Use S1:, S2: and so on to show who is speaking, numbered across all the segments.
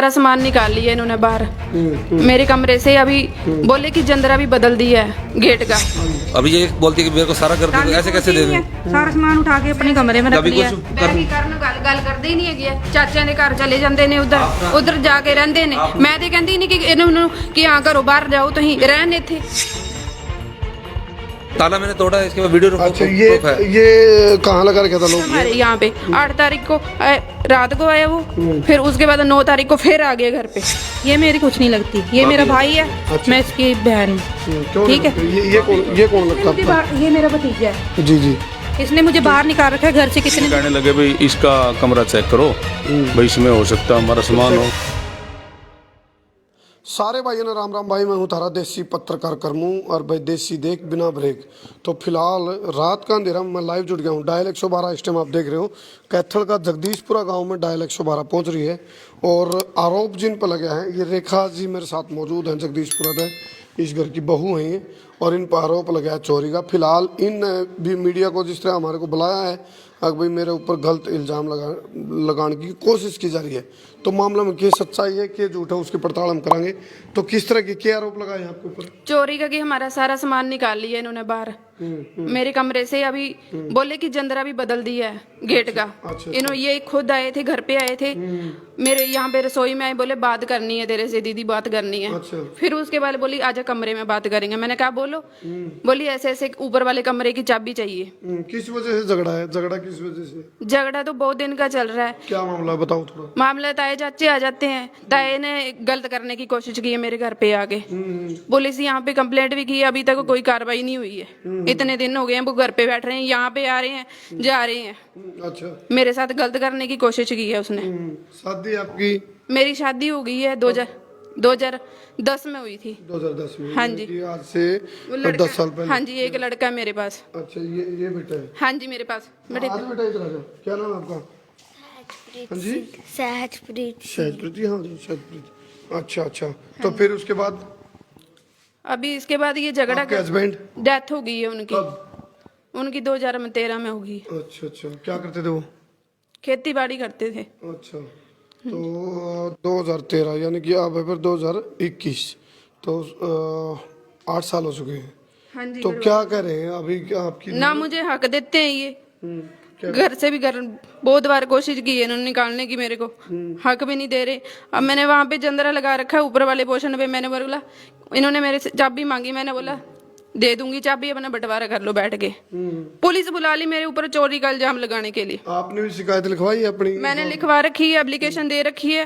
S1: सारा सामान निकाल लिया इन्होंने बाहर मेरे कमरे से। अभी बोले कि जंदरा भी बदल दिया है गेट का।
S2: अभी ये बोलती है कि मेरे को सारा कर दे, ऐसे कैसे दे दूं?
S3: सारा सामान उठा के अपने कमरे में रख लिया।
S1: बैठी करन गल करदे ही नहीं है। चाचा ने घर चले जाते ने उधर जाके रहंदे ने। मैं ते कहंदी नहीं कि इन्होंने कि हाँ घरों बाहर जाओ तुसीं रहन इत्थे।
S2: ताला मैंने तोड़ा है, इसके बाद वीडियो
S4: अच्छा ये कहाँ लगा रखा था लोग?
S1: हमारे यहाँ पे 8 तारीख को रात को आया वो, फिर उसके बाद 9 तारीख को फिर आ गए घर पे।
S3: ये मेरी कुछ नहीं लगती, ये मेरा भाई है।
S4: अच्छा।
S3: मैं इसकी बहन हूँ। ठीक है,
S4: ये कौन लगता है?
S3: ये मेरा भतीजा है।
S4: जी जी।
S3: इसने मुझे बाहर निकाल रखा है घर से। कितने
S5: कहने लगे भाई इसका कमरा चेक करो, भाई इसमें हो सकता है हमारा सामान हो।
S4: सारे भाइयों ने राम राम भाई, मैं हूँ तारा देसी पत्रकार करमू और भाई देसी देख बिना ब्रेक। तो फिलहाल रात का अंधेरा मैं लाइव जुड़ गया हूँ। डायल 112 इस टाइम आप देख रहे हो कैथल का जगदीशपुरा गांव में डायल 112 पहुँच रही है और आरोप जिन पर लगे हैं, ये रेखा जी मेरे साथ मौजूद हैं जगदीशपुरा में। इस घर की बहू हैं ये और इन पर आरोप लगा है चोरी का। फिलहाल इन भी मीडिया को जिस तरह हमारे को बुलाया है अगर भाई मेरे ऊपर गलत इल्ज़ाम लगाने की कोशिश की जा रही है, तो मामला में क्या सच्चाई है क्या झूठ है उसकी पड़ताल हम करांगे। तो किस तरह के क्या आरोप लगाए हैं आपके ऊपर?
S1: चोरी का कि हमारा सारा सामान निकाल लिया इन्होंने बाहर मेरे कमरे से। अभी बोले कि जंदरा भी बदल दिया है गेट का। इन्होंने ये खुद आए थे, घर पे आए थे मेरे यहाँ पे रसोई में आए, बोले बात करनी है तेरे से दीदी, बात करनी है। फिर उसके बाद बोली आजा कमरे में बात करेंगे। मैंने कहा बोलो। बोली ऐसे ऐसे ऊपर वाले कमरे की चाबी चाहिए।
S4: किस वजह से झगड़ा है? झगड़ा किस वजह से?
S1: झगड़ा तो बहुत दिन का चल रहा है।
S4: क्या मामला बताओ थोड़ा।
S1: मामला ताए चाचे आ जाते हैं। ताए ने गलत करने की कोशिश की है मेरे घर पे आके। पुलिस यहाँ पे कंप्लेंट भी की है, अभी तक कोई कार्रवाई नहीं हुई है। इतने दिन हो गए हैं वो घर पे बैठ रहे हैं, यहाँ पे आ रहे हैं जा रहे हैं।
S4: अच्छा,
S1: मेरे साथ गलत करने की कोशिश की है उसने।
S4: शादी आपकी?
S1: मेरी शादी हो गई है 2010 में हुई थी।
S4: 2010 में?
S1: हाँ जी।
S4: आज से
S1: वो लड़का,
S4: 10 साल पहले?
S1: हाँ जी, एक लड़का है मेरे पास।
S4: अच्छा, ये बेटा है?
S1: हाँ जी मेरे पास बेटे।
S4: आज बेटा इधर आ जाओ। क्या नाम है आपका? हाँ जी,
S6: सहजप्रीत।
S4: सहजप्रीत जी। हाँ जी सहजप्रीत। अच्छा अच्छा। तो फिर उसके बाद
S1: अभी इसके बाद ये झगड़ा
S4: आपके हस्बैंड?
S1: डेथ हो गई है उनकी। उनकी 2013 में होगी।
S4: अच्छा अच्छा। क्या करते थे वो?
S1: खेती बाड़ी करते थे।
S4: अच्छा, तो 2013 यानी कि अब है फिर 2021, तो 8 साल हो चुके हैं।
S1: हाँ जी।
S4: तो क्या कह रहे हैं अभी? क्या आपकी
S1: ना मुझे हक देते हैं ये।
S4: क्या?
S1: घर से भी घर बहुत बार कोशिश की है इन्होंने निकालने की, मेरे को हक भी नहीं दे रहे। अब मैंने वहां पे जंदरा लगा रखा है ऊपर वाले पोर्शन पे। मैंने बोला, इन्होंने मेरे से चाबी मांगी, मैंने बोला दे दूंगी चाबी, अपना बंटवारा कर लो बैठ के। पुलिस बुला ली मेरे ऊपर चोरी का इल्जाम लगाने के लिए।
S4: आपने भी शिकायत लिखवाई है अपनी?
S1: मैंने लिखवा रखी है, एप्लीकेशन दे रखी है।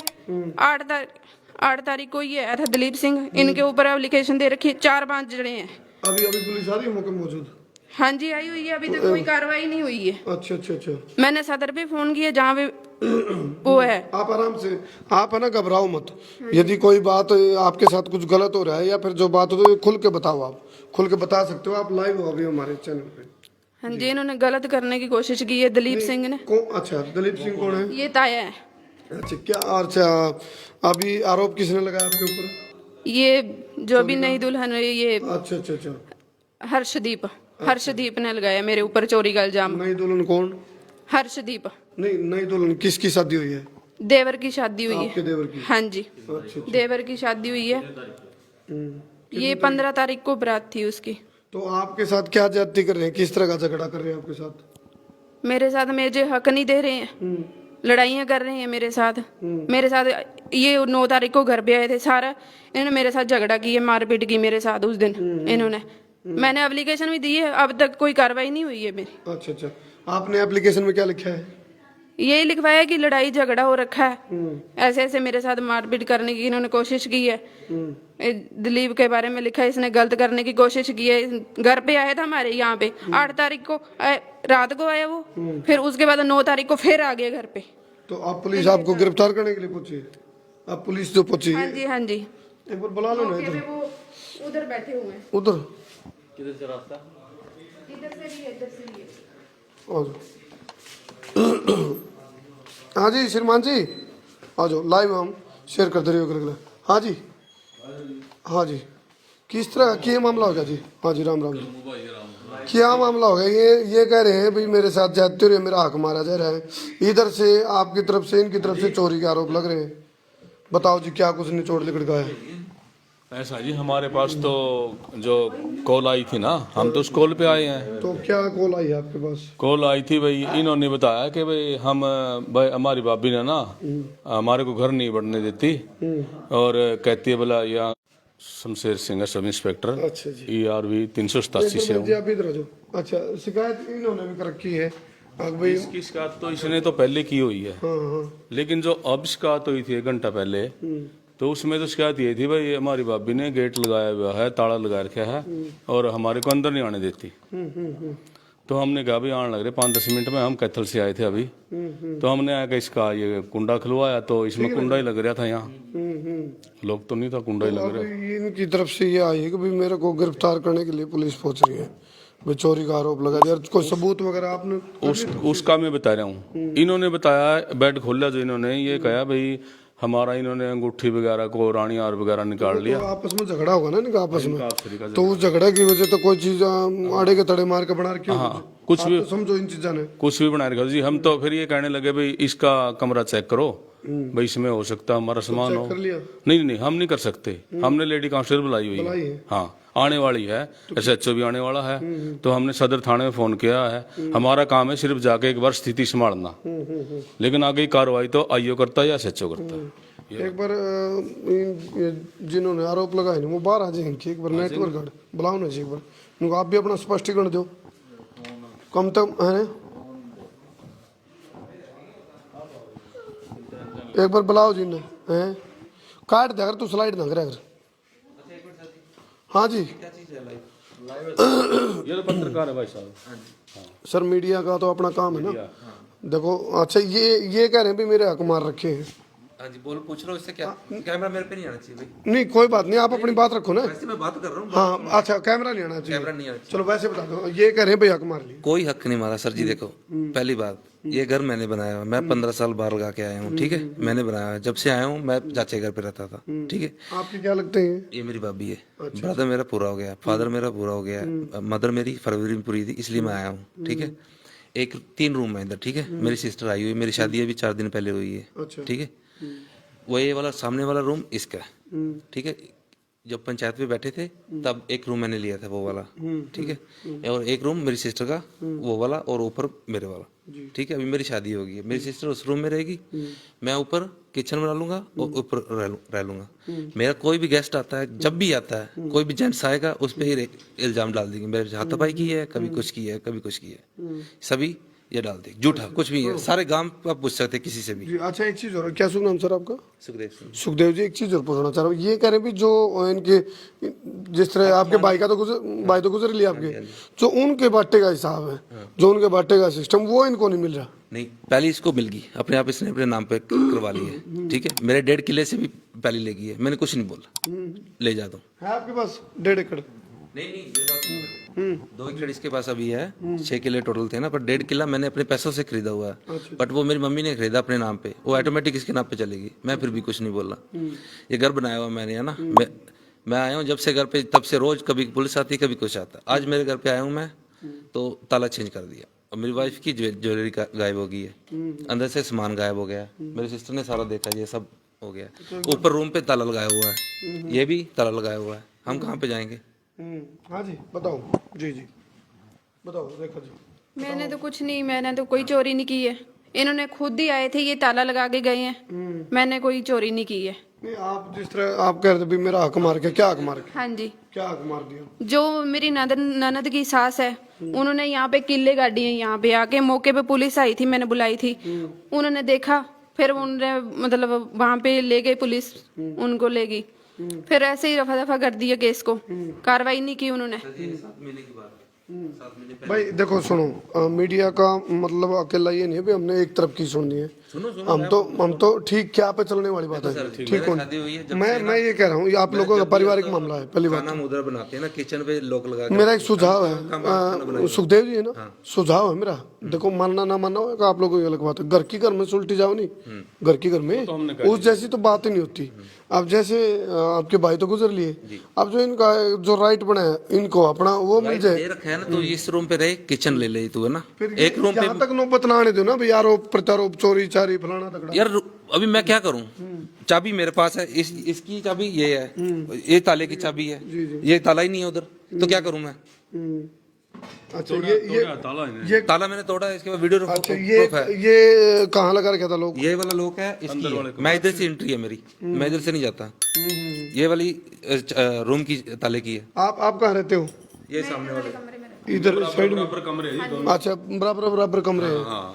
S1: 8 तारीख को ये आया था दिलीप सिंह, इनके ऊपर एप्लीकेशन दे रखी है। 4-5 जने हैं।
S4: अभी पुलिस आ रही है मौके मौजूद?
S1: हाँ जी आई हुई है, अभी तक कोई कार्रवाई नहीं हुई है।
S4: अच्छा अच्छा अच्छा।
S1: मैंने सदर पे फोन किया जहाँ पे वो है।
S4: आप आराम से, आप है ना घबराओ मत। यदि कोई बात आपके साथ कुछ गलत हो रहा है या फिर जो बात हो तो खुल के बताओ। आप खुल के बता सकते हो, आप लाइव हो अभी हमारे चैनल पे।
S1: हाँ जी, इन्होंने गलत करने की कोशिश की है दिलीप सिंह ने।
S4: अच्छा, दिलीप सिंह कौन है?
S1: ये ताया है।
S4: अच्छा क्या? अच्छा, अभी आरोप किसने लगाया आपके ऊपर?
S1: ये जो भी नई दुल्हन है ये
S4: अच्छा अच्छा अच्छा।
S1: हर्षदीप ने लगाया मेरे ऊपर चोरी का इल्जाम।
S4: नई दुल्हन कौन?
S1: हर्षदीप।
S4: नहीं, नई दुल्हन किसकी शादी हुई है?
S1: देवर की शादी हुई
S4: आपके
S1: है।
S4: देवर की?
S1: हाँ जी,
S4: अच्छा।
S1: देवर की शादी हुई है। ये 15 तारीख को बारात थी उसकी।
S4: तो आपके साथ क्या ज्यादती कर रहे हैं? किस तरह का झगड़ा कर रहे हैं आपके साथ?
S1: मेरे साथ मुझे हक नहीं दे रहे हैं, लड़ाइयाँ कर रहे हैं मेरे साथ। ये 9 तारीख को घर पे आए थे, सारा इन्होंने मेरे साथ झगड़ा किया, मारपीट की मेरे साथ उस दिन इन्होंने। मैंने एप्लीकेशन भी दी है, अब तक कोई कार्रवाई नहीं हुई है मेरी।
S4: अच्छा अच्छा। आपने एप्लीकेशन में क्या लिखा है?
S1: यही लिखवाया कि लड़ाई झगड़ा हो रखा है, ऐसे ऐसे मेरे साथ मारपीट करने की इन्होंने कोशिश की है। दिलीप के बारे में लिखा है, इसने गलत करने की कोशिश की है। घर पे आया था हमारे यहाँ पे 8 तारीख को रात को आया वो, फिर उसके बाद 9 तारीख को फिर आ गया घर पे।
S4: तो आप पुलिस आपको गिरफ्तार करने के लिए पहुंची है? आप पुलिस जो पहुंची
S1: हाँ
S4: है?
S1: जी हाँ जी।
S4: एक बार बुला लो ना इधर।
S1: वो उधर बैठे हुए हैं।
S4: उधर
S1: इधर से भी है, इधर से भी है।
S4: हाँ जी श्रीमान जी, आ जाओ, लाइव हम शेयर कर दे रहे हो। हाँ जी, हाँ जी, किस तरह क्या मामला हो गया जी? हाँ जी, राम राम जी। क्या मामला हो गया? ये कह रहे हैं भाई मेरे साथ जाते हुए मेरा हक मारा जा रहा है, इधर से आपकी तरफ से इनकी तरफ से चोरी के आरोप लग रहे हैं। बताओ जी, क्या कुछ निचोड़ लिकड़ गया है?
S5: ऐसा जी, हमारे पास तो जो कॉल आई थी ना, हम तो उस कॉल पे आए हैं।
S4: तो क्या कॉल आई है आपके पास?
S5: कॉल आई थी भाई, इन्होंने बताया कि भाई हमारी भाभी ने ना हमारे को घर नहीं बढ़ने देती, और कहती है बोला यहाँ शमशेर सिंह सब इंस्पेक्टर
S4: अच्छा जी।
S5: ERV 387 से हूँ।
S4: जी आप इधर आ जाओ। अच्छा, शिकायत इन्होंने भी कर रखी है भाई?
S5: इसकी शिकायत तो इसने तो पहले की हुई है,
S4: हाँ हाँ।
S5: लेकिन जो अब शिकायत हुई थी 1 घंटा पहले, तो उसमें तो शिकायत ये थी भाई हमारी भाभी ने गेट लगाया हुआ है, ताला लगा रखा है, और हमारे को अंदर नहीं आने देती। तो हमने कहा भाई आने लग रहे 5-10 मिनट में, हम कैथल से आए थे अभी, तो हमने आया कि इसका ये कुंडा खुलवाया, तो इसमें कुंडा ही लग रहा था, यहाँ लोग तो नहीं था, कुंडा ही लग रहा था।
S4: इनकी तरफ से ये आई है कि भाई मेरे को गिरफ्तार करने के लिए पुलिस पहुंच रही है, भाई चोरी का आरोप लगा दिया। कोई सबूत वगैरह आपने?
S5: उसका मैं बता रहा हूँ। इन्होंने बताया, बेड खोला जो इन्होंने, ये कहा भाई हमारा इन्होंने अंगूठी वगैरह को, रानी हार वगैरह निकाल लिया।
S4: तो आपस में झगड़ा होगा ना इनका आपस में, तो उस झगड़े की वजह तो कोई चीज आड़े के तड़े मार के बना रखी होगी।
S5: हाँ, कुछ भी
S4: समझो इन चीजा ने
S5: कुछ भी बना रखा जी। हम तो फिर ये कहने लगे भाई इसका कमरा चेक करो, भाई इसमें हो सकता हमारा सामान हो।
S4: कर लिया?
S5: नहीं नहीं, हम नहीं कर सकते, हमने लेडी कांस्टेबल बुलाई हुई
S4: बुलाई
S5: है।
S4: है?
S5: हाँ, आने वाली है, SHO भी आने वाला है, तो हमने सदर थाने में फोन किया है। हमारा काम है सिर्फ जाके एक बार स्थिति संभालना, लेकिन आगे की कार्रवाई तो IO करता है या SHO करता है।
S4: एक बार जिन्होंने आरोप लगाए ना वो बाहर आ जाएंगे, एक बार नेटवर्क गार्ड बुलाओ ना जी, एक बार उनको आप भी अपना स्पष्टीकरण दो, कम तक है ना, एक बार बुलाओ जी ने, हैं काट दे अगर तू स्लाइड ना करे अगर। हाँ जी,
S5: ये तो पत्रकार है भाई साहब।
S4: सर मीडिया का तो अपना काम है ना। देखो अच्छा, ये कह रहे हैं भी मेरे हक मार रखे हैं।
S2: हाँ जी, बोल पूछ रहा हूँ, इससे क्या कैमरा मेरे पे नहीं आना चाहिए भाई?
S4: नहीं कोई बात नहीं, आप अपनी बात रखो ना।
S2: वैसे मैं बात कर रहा हूँ।
S4: हाँ अच्छा, कैमरा नहीं आना चाहिए।
S2: कैमरा नहीं आना चाहिए।
S4: चलो वैसे बता दो, ये कह रहे हैं भाई हक मार लिया।
S2: कोई हक नहीं मारा सर जी। देखो, पहली बात, ये घर मैंने बनाया हुआ, मैं 15 साल बाहर लगा के आया हूँ, ठीक है, मैंने बनाया है। जब से आया हूँ मैं चाचे घर पे रहता था, ठीक है।
S4: आपके क्या लगते हैं?
S2: ये मेरी भाभी है। ब्रदर मेरा पूरा हो गया, फादर मेरा पूरा हो गया, मदर मेरी फरवरी में पूरी थी, इसलिए मैं आया हूँ, ठीक है। 3 रूम है इधर, ठीक है। मेरी सिस्टर आई हुई, मेरी शादी अभी 4 दिन पहले हुई है, ठीक है। वो ये वाला सामने वाला रूम इसका है, ठीक है। जब पंचायत में बैठे थे तब एक रूम मैंने लिया था, वो वाला, ठीक है। और एक रूम मेरी सिस्टर का, वो वाला, और ऊपर मेरे वाला, ठीक है। अभी मेरी शादी होगी है, मेरी सिस्टर उस रूम में रहेगी, मैं ऊपर किचन में रह लूंगा और ऊपर रह लूंगा। मेरा कोई भी गेस्ट आता है, जब भी आता है, कोई भी जेंट्स आएगा, उस पर ही इल्जाम डाल देंगे मेरे हाथापाई की है, कभी कुछ की है, कभी कुछ की है, सभी ये डाल दे, झूठा कुछ भी है। सारे गांव पे आप पूछ सकते हैं किसी से भी।
S4: जी अच्छा, एक चीज और, क्या शुभ नाम सर आपका?
S2: सुखदेव सिंह।
S4: सुखदेव जी, एक चीज और पूछना चाह रहा हूँ। ये कह रहे हैं भी जो इनके, जिस तरह आपके भाई का तो भाई तो गुजर लिया आपके, जो उनके बाटे का हिसाब है, जो उनके बाटे का सिस्टम, वो इनको नहीं मिल रहा।
S2: नहीं, पहले इसको मिल गई, अपने आप इसने अपने नाम पे करवा ली है, ठीक है। मेरे 1.5 किले से भी पहले ले गई है, मैंने कुछ नहीं बोला, ले जा दो।
S4: है आपके पास 1.5 एकड़?
S2: नहीं, 2 एकड़ इसके पास अभी है, 6 किले टोटल थे ना, पर 1.5 किला मैंने अपने पैसों से खरीदा हुआ है। बट वो मेरी मम्मी ने खरीदा अपने नाम पे, वो ऑटोमेटिक इसके नाम पे चलेगी, मैं फिर भी कुछ नहीं बोल रहा। ये घर बनाया हुआ मैंने, है ना। मैं आया हूँ जब से घर पे, तब से रोज कभी पुलिस आती, कभी कुछ आता। आज मेरे घर पे आया हूँ मैं, तो ताला चेंज कर दिया, और मेरी वाइफ की ज्वेलरी गायब हो गई है, अंदर से सामान गायब हो गया, मेरी सिस्टर ने सारा देखा, ये सब हो गया। ऊपर रूम पे ताला लगाया हुआ है, ये भी ताला लगाया हुआ है, हम कहाँ पे जाएंगे?
S4: हाँ जी बताओ। जी जी बताओ रेखा जी।
S1: मैंने तो कुछ नहीं, मैंने तो कोई चोरी नहीं की है, इन्होंने खुद ही आए थे, ये ताला लगा के गए हैं, मैंने कोई चोरी नहीं की है।
S4: नहीं, आप जिस तरह आप कह रहे थे भी मेरा हक मार के, क्या हक मार के?
S1: हाँ जी,
S4: क्या हक मार दिया?
S1: जो मेरी ननद की सास है, उन्होंने यहाँ पे किले गाड़ी है, यहाँ पे आके मौके पे पुलिस आई थी, मैंने बुलाई थी, उन्होंने देखा, फिर उन्होंने मतलब वहाँ पे ले गई पुलिस, उनको ले गई, फिर ऐसे ही रफा दफा कर दिया केस को, कार्रवाई नहीं की उन्होंने।
S4: भाई देखो सुनो, मीडिया का मतलब अकेला ये नहीं है भी हमने एक तरफ की सुननी है। हम तो ठीक क्या पे चलने वाली बात है, ठीक हो। मैं ये कह रहा हूँ, आप लोगों का पारिवारिक मामला है, पहली बात।
S2: खाना उधर बनाते हैं ना, किचन पे लॉक लगा के।
S4: मेरा एक सुझाव है, सुखदेव जी है ना, सुझाव है मेरा, देखो मानना ना मानना होगा आप लोगों की अलग बात है, घर की घर में सुलटी जाओ नहीं, घर की घर में उस जैसी तो बात ही नहीं होती। अब जैसे आपके भाई तो गुजर लिए, अब जो इनका जो राइट बना है इनको अपना वो मिल जाए,
S2: दे रखा है ना, तो इस रूम पे रहे, किचन ले ले तू, है ना।
S4: फिर
S2: एक रूम पे
S4: यहाँ तक नौबत ना आने दो ना भाई, आरोप प्रत्यारोप चोरी चारी फलाना तगड़ा।
S2: यार अभी मैं क्या करूं, चाबी मेरे पास है, इसकी चाबी ये है, ये ताले की चाबी है, ये ताला ही नहीं है उधर, तो क्या करूं मैं।
S4: अच्छा ये
S5: ताला है
S4: ये
S2: ताला मैंने तोड़ा है, इसके बाद वीडियो
S4: अच्छा
S2: प्रूफ है।
S4: ये कहाँ लगा रखा था लोग?
S2: ये वाला लॉक है इसकी है। मैं इधर से एंट्री है मेरी, मैं इधर से नहीं जाता। ये वाली रूम की ताले की है।
S4: आप कहाँ रहते हो?
S2: ये सामने वाले
S4: इधर साइड में?
S5: बराबर कमरे हैं ये दोनों।
S4: अच्छा बराबर कमरे हैं।
S5: हाँ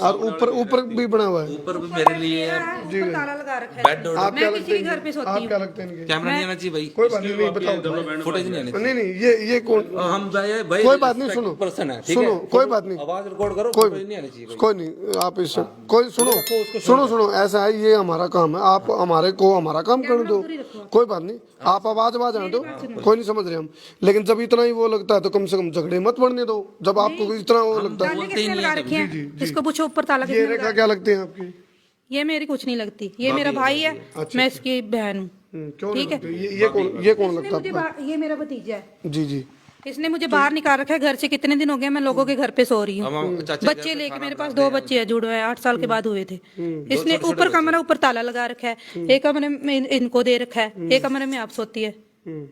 S4: और ऊपर भी बना हुआ है।
S2: ऊपर भी मेरे लिए है,
S3: ऊपर ताला लगा रखा है।
S2: बेड और
S4: आप क्या
S3: मैं
S4: लगते
S3: किसी के घर पे
S4: हैं?
S3: सोती
S4: आप
S3: हूँ।
S4: क्या लगते हैं इनके?
S2: कैमरा नहीं आना चाहिए भाई,
S4: कोई बात नहीं बताओ।
S2: फुटेज नहीं आनी
S4: नहीं ये कौन?
S2: चाहिए। हम भाई
S4: कोई बात नहीं, सुनो
S2: पर्सन है, ठीक
S4: सुनो,
S2: है,
S4: कोई बात नहीं,
S2: आवाज रिकॉर्ड करो,
S4: कोई
S2: फुटेज नहीं आनी चाहिए।
S4: कोई नहीं, आप इस कोई सुनो ऐसा है, ये हमारा काम है, आप हमारे को हमारा काम करने दो, कोई बात नहीं, आप आवाज आने दो, कोई नहीं समझ रहे हम। लेकिन जब इतना ही वो लगता है तो कम से कम झगड़े मत बढ़ने दो। जब आपको इतना वो लगता है,
S3: ताले किसने लगा रखे हैं? इसको पूछो ऊपर ताला
S4: ये
S3: किसने
S4: रेखा क्या लगते हैं आपकी?
S3: ये मेरी कुछ नहीं लगती, ये मेरा भाई है, मैं इसकी बहन हूँ।
S4: क्यों
S3: ठीक है।
S4: नहीं लगते? ये कौन लगता है आपका?
S3: ये मेरा भतीजा है,
S4: जी
S3: इसने मुझे बाहर निकाल रखा है घर से। कितने दिन हो गए मैं लोगों के घर पे सो रही हूँ, बच्चे लेके। मेरे पास 2 बच्चे हैं, जुड़े हैं, 8 साल के बाद हुए थे। इसने ऊपर कमरा ऊपर ताला लगा रखा है, एक कमरे में इनको दे रखा है, एक कमरे में आप सोती है,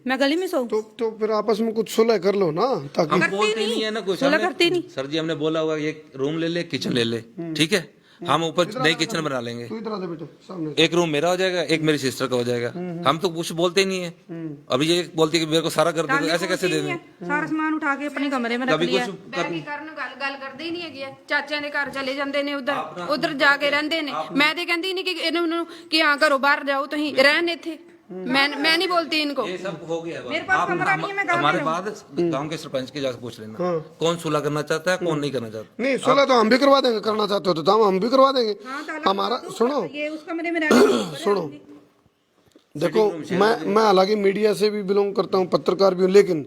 S3: मैं गली में सोऊं।
S4: तो फिर आपस में कुछ सुलह कर लो ना, ताकि
S2: हम बोलते नहीं है ना कुछ,
S3: सुलह करती नहीं।
S2: सर जी हमने बोला हुआ ये रूम ले ले, किचन ले ले, ठीक है, हम ऊपर नई किचन बना लेंगे।
S4: तू इधर आ जा बेटा सामने।
S2: एक रूम मेरा हो जाएगा, एक मेरी सिस्टर का हो जाएगा। हम तो कुछ बोलते ही नहीं है। अभी ये बोलती है कि मेरे को सारा कर दे, तो ऐसे कैसे दे दें?
S3: सारा सामान उठा के अपने कमरे में रख
S2: कभी
S3: लिया।
S2: कुछ
S1: ਬੈਠੀ ਕਰਨ ਗੱਲ ਕਰਦੇ ਹੀ ਨਹੀਂ ਹੈਗੇ। ਚਾਚਿਆਂ ਦੇ ਘਰ ਚਲੇ ਜਾਂਦੇ ਨੇ, ਉਧਰ ਜਾ ਕੇ ਰਹਿੰਦੇ ਨੇ। ਮੈਂ ਤੇ ਕਹਿੰਦੀ ਨਹੀਂ ਕਿ ਇਹਨੂੰ ਕਿ ਹਾਂ ਘਰੋਂ ਬਾਹਰ ਜਾਓ, ਤੁਸੀਂ ਰਹਿਣ ਇੱਥੇ। मैं नहीं बोलती इनको।
S2: ये सब हो गया।
S3: मेरे पास कमरा नहीं है, मैं गाँव में
S2: हमारे
S3: रहूं।
S2: बाद गांव के सरपंच के जाकर पूछ लेना कौन सुलह करना चाहता है, कौन नहीं करना चाहता।
S4: नहीं सुलह तो हम भी करवा देंगे, करना चाहते हो तो हम भी करवा देंगे।
S3: हाँ, ताला
S4: हमारा
S3: लगा दो,
S4: सुनो
S3: ये उस कमरे में रहना।
S4: सुनो देखो, मैं हालांकि मीडिया से भी बिलोंग करता हूँ, पत्रकार भी हूँ, लेकिन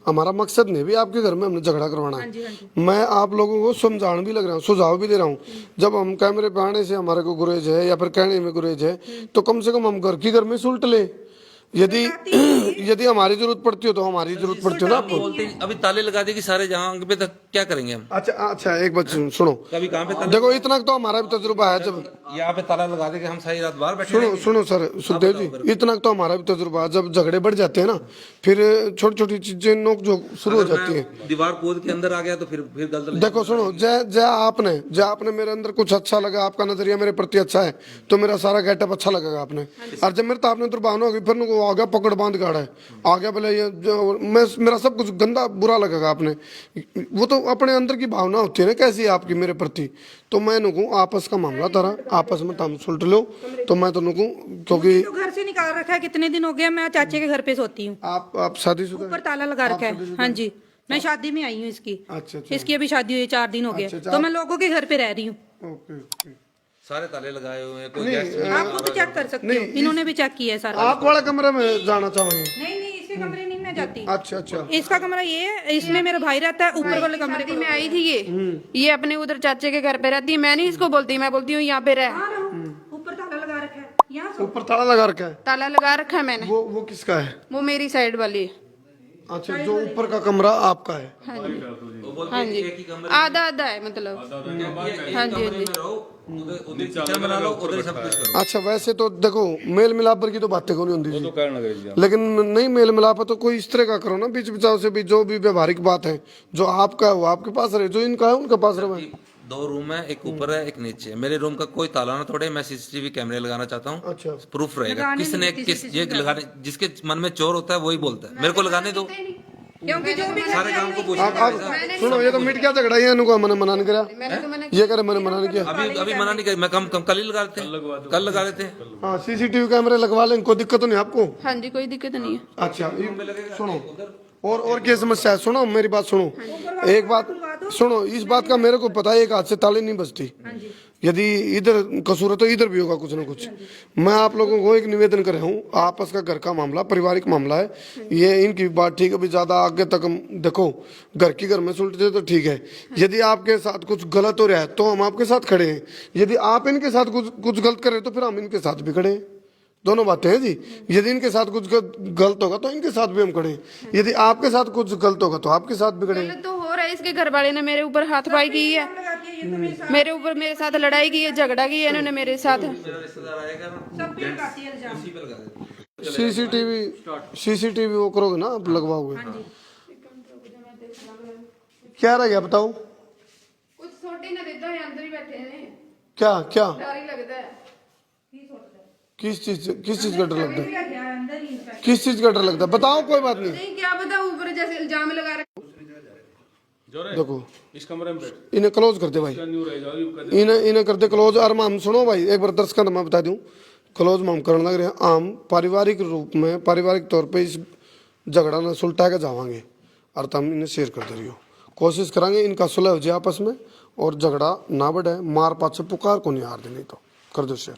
S4: हमारा मकसद नहीं भी आपके घर में हमने झगड़ा करवाना है। मैं आप लोगों को समझाने भी लग रहा हूँ, सुझाव भी दे रहा हूँ। जब हम कैमरे पे आने से हमारे को गुरेज है या फिर कहने में गुरेज है, तो कम से कम हम घर की घर में सुलट ले। यदि हमारी जरूरत पड़ती हो तो हमारी जरूरत पड़ती हो ना आपको।
S2: बोलते अभी ताले लगा देगी सारे जहां पे, तक क्या करेंगे हम?
S4: अच्छा एक बात सुनो,
S2: कभी कहाँ पे
S4: देखो इतना तो हमारा भी तजुर्बा है। जब
S2: यहाँ पे ताला लगा देंगे, हम सारी रात बाहर बैठे
S4: सुनो सर सुखदेव जी, इतना तो हमारा भी तजुर्बा है। जब झगड़े बढ़ जाते हैं ना, फिर छोटी छोटी चीजें नोक जो शुरू हो जाती है।
S2: दीवार कूद के अंदर आ गया तो फिर गलत।
S4: देखो सुनो, जय आपने मेरे अंदर कुछ अच्छा लगा, आपका नजरिया मेरे प्रति अच्छा है, तो मेरा सारा गेटअप अच्छा लगेगा आपने। और जब मेरे तो आपने दुर्भावना होगी, फिर वो आ गया पकड़ बांध गाड़ा है, आ गया बोले ये मेरा सब कुछ गंदा बुरा लगेगा आपने। वो तो अपने अंदर की भावना होती है ना, कैसी है आपकी मेरे प्रति। तो मैं कहूँ आपस का मामला तारा, आपस में तुम सुलट लो, तो मैं तो कहूँ, क्योंकि
S3: तो घर से निकाल रखा है, कितने दिन हो गए मैं चाचे के घर पे सोती हूँ।
S4: आप शादीशुदा?
S3: ऊपर ताला लगा रखा है। हाँ जी, मैं शादी में आई हूँ इसकी।
S4: अच्छा
S3: इसकी अभी शादी हुई 4 दिन हो गए, तो मैं लोगों के घर पे रह रही हूँ।
S4: ओके।
S2: सारे ताले लगाए हुए हैं, कोई गेस्ट नहीं।
S3: आप खुद चेक कर सकते हो, इन्होंने भी चेक किया है सारा।
S4: आप वाला कमरे में जाना चाहेंगे?
S3: नहीं इसके कमरे नहीं मैं जाती।
S4: अच्छा
S3: इसका कमरा ये है, इसमें मेरा भाई रहता है। ऊपर वाले कमरे
S1: शादी में आई थी ये अपने उधर चाचे के घर पे रहती है। मैं नहीं इसको बोलती, मैं बोलती हूँ यहाँ पे रह।
S3: ऊपर ताला लगा रखा है, यहाँ
S4: ऊपर ताला लगा रखा है।
S1: ताला लगा रखा है मैंने।
S4: वो किसका है?
S1: वो मेरी साइड वाली है।
S4: अच्छा, जो ऊपर का कमरा आपका है?
S1: हाँ जी आधा आधा है मतलब। हाँ जी
S2: किचन बना लो, उधर ही सब कुछ करो।
S4: अच्छा, वैसे तो देखो मेल मिलाप की तो बातें कोई नहीं होती
S5: तो कहना करेगी।
S4: लेकिन नहीं मेल मिलाप है तो कोई इस तरह का करो ना, बीच बिचाव से भी जो भी व्यवहारिक बात है, जो आपका है वो आपके पास रहे, जो इनका है उनके पास रहे।
S2: 2 रूम है, एक ऊपर है एक नीचे है। मेरे रूम का कोई ताला ना तोड़े। मैं सीसीटीवी कैमरे लगाना चाहता हूँ,
S4: अच्छा,
S2: प्रूफ रहेगा। किसने ये लगाने, जिसके मन में चोर होता है वही बोलता है, मेरे को लगाने दो।
S3: क्योंकि जो भी
S2: सारे काम को पूछ
S4: अब सुनो, ये तो मिट क्या झगड़ा है, इनको मैंने मना नहीं करा, ये करे मैंने मना नहीं किया।
S2: अभी मना नहीं कर, मैं कल ही लगा लेते हैं, कल लगा लेते हैं।
S4: हाँ, सीसीटीवी कैमरे लगवा लें, कोई दिक्कत तो नहीं आपको?
S1: हाँ जी कोई दिक्कत नहीं है।
S4: अच्छा सुनो, और क्या समस्या है? सुनो मेरी बात सुनो, एक बात सुनो, इस बात का मेरे को पता है, एक हाथ से ताली नहीं बजती। यदि इधर कसूर है तो इधर भी होगा कुछ ना कुछ। मैं आप लोगों को एक निवेदन कर रहा हूँ, आपस का घर का मामला पारिवारिक मामला है, ये इनकी बात ठीक है। अभी ज्यादा आगे तक हम देखो, घर की घर में सुलझते तो ठीक है। यदि आपके साथ कुछ गलत हो रहा है तो हम आपके साथ खड़े हैं, यदि आप इनके साथ कुछ गलत करें तो फिर हम इनके साथ भी खड़े हैं। दोनों बातें हैं जी। यदि इनके साथ कुछ गलत होगा तो इनके साथ भी हम खड़े हैं, यदि आपके साथ कुछ गलत होगा तो आपके साथ भी खड़े हैं।
S1: गलत तो हो रहा है, इसके घर वाले ने मेरे ऊपर हाथापाई की है, मेरे साथ लड़ाई की है, झगड़ा की है इन्होंने मेरे साथ।
S4: सीसीटीवी वो करोगे ना आप, लगवाओगे? क्या रह गया बताओ?
S1: कुछ छोटे ना देता है, अंदर ही बैठे हैं।
S4: क्या क्या
S1: डर ही लगता है।
S4: किस चीज का डर लगता है? किस चीज का डर लगता है बताओ, कोई बात नहीं।
S1: नहीं क्या पता, ऊपर जैसे इल्जाम लगा रखे।
S4: देखो
S5: इस कमरे में बैठ
S4: इन्हें क्लोज कर दे भाई, इन्हें कर दे क्लोज। और हम सुनो भाई, एक बार दर्शकों को मैं बता दूं, क्लोज में हम करने लग रहे हैं आम पारिवारिक रूप में, पारिवारिक तौर पे इस झगड़ा न सुलटा के जावांगे और तुम इन्हें शेयर कर दे रही हो। कोशिश करेंगे इनका सुलह हो जाए आपस में और झगड़ा ना बढ़े, मार पात से पुकार को नहीं हार दे, नहीं तो कर दो शेयर।